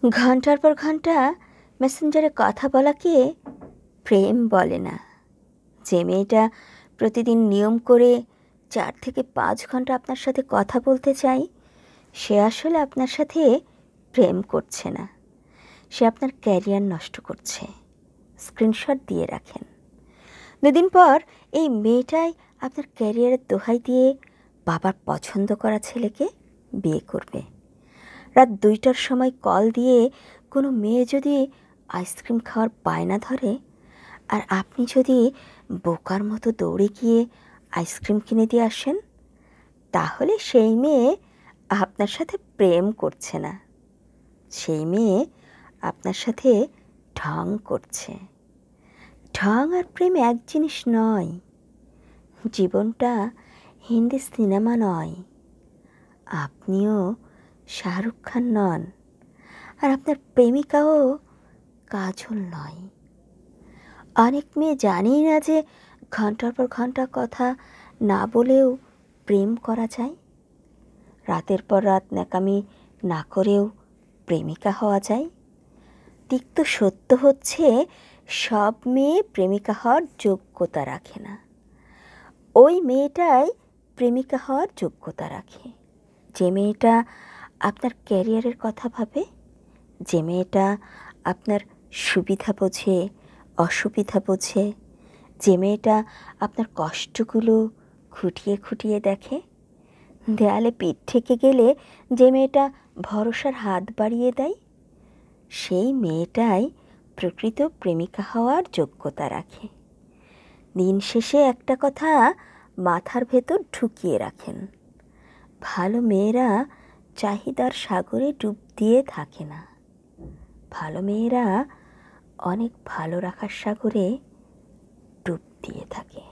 ঘন্টার পর ঘন্টা মেসেঞ্জারে কথা বলাকে প্রেম বলে না। যে মেয়েটা প্রতিদিন নিয়ম করে 4 থেকে 5 ঘন্টা আপনার সাথে কথা বলতে চায়, সে আসলে আপনার সাথে প্রেম করছে না, সে আপনার ক্যারিয়ার নষ্ট করছে। স্ক্রিনশট দিয়ে রাখেন। 2 দিন পর এই মেয়েটাই আপনার ক্যারিয়ারের দোহাই দিয়ে বাবার পছন্দ করা ছেলেকে বিয়ে করবে। রাত 2টার সময় কল দিয়ে কোনো মেয়ে যদি আইসক্রিম খাওয়ার বায়না ধরে, আর আপনি যদি বোকার মতো দৌড়ে গিয়ে আইসক্রিম কিনে দিয়ে আসেন, তাহলে সেই মেয়ে আপনার সাথে প্রেম করছে না, সেই মেয়ে আপনার সাথে ঢং করছে। ঢং আর প্রেম এক জিনিস নয়। জীবনটা হিন্দি সিনেমা নয়। আপনিও শাহরুখ খান নন, আর আপনার প্রেমিকাও কাজল নয়। অনেক মেয়ে জানেই না যে ঘন্টার পর ঘন্টা কথা না বলেও প্রেম করা যায়। রাতের পর রাত ন্যাকামি না করেও প্রেমিকা হওয়া যায়। তিক্ত সত্য হচ্ছে, সব মেয়ে প্রেমিকা হওয়ার যোগ্যতা রাখে না। ওই মেয়েটাই প্রেমিকা হওয়ার যোগ্যতা রাখে যে মেয়েটা আপনার ক্যারিয়ারের কথা ভাবে, যে মেয়েটা আপনার সুবিধা বোঝে, অসুবিধা বোঝে, যে মেয়েটা আপনার কষ্টগুলো খুঁটিয়ে খুঁটিয়ে দেখে। দেয়ালে পিঠ ঠেকে গেলে যে মেয়েটা ভরসার হাত বাড়িয়ে দেয়, সেই মেয়েটাই প্রকৃত প্রেমিকা হওয়ার যোগ্যতা রাখে। দিন শেষে একটা কথা মাথার ভেতর ঢুকিয়ে রাখেন, ভালো মেয়েরা চাহিদার সাগরে ডুব দিয়ে থাকে না, ভালো মেয়েরা অনেক ভালো রাখার সাগরে ডুব দিয়ে থাকে।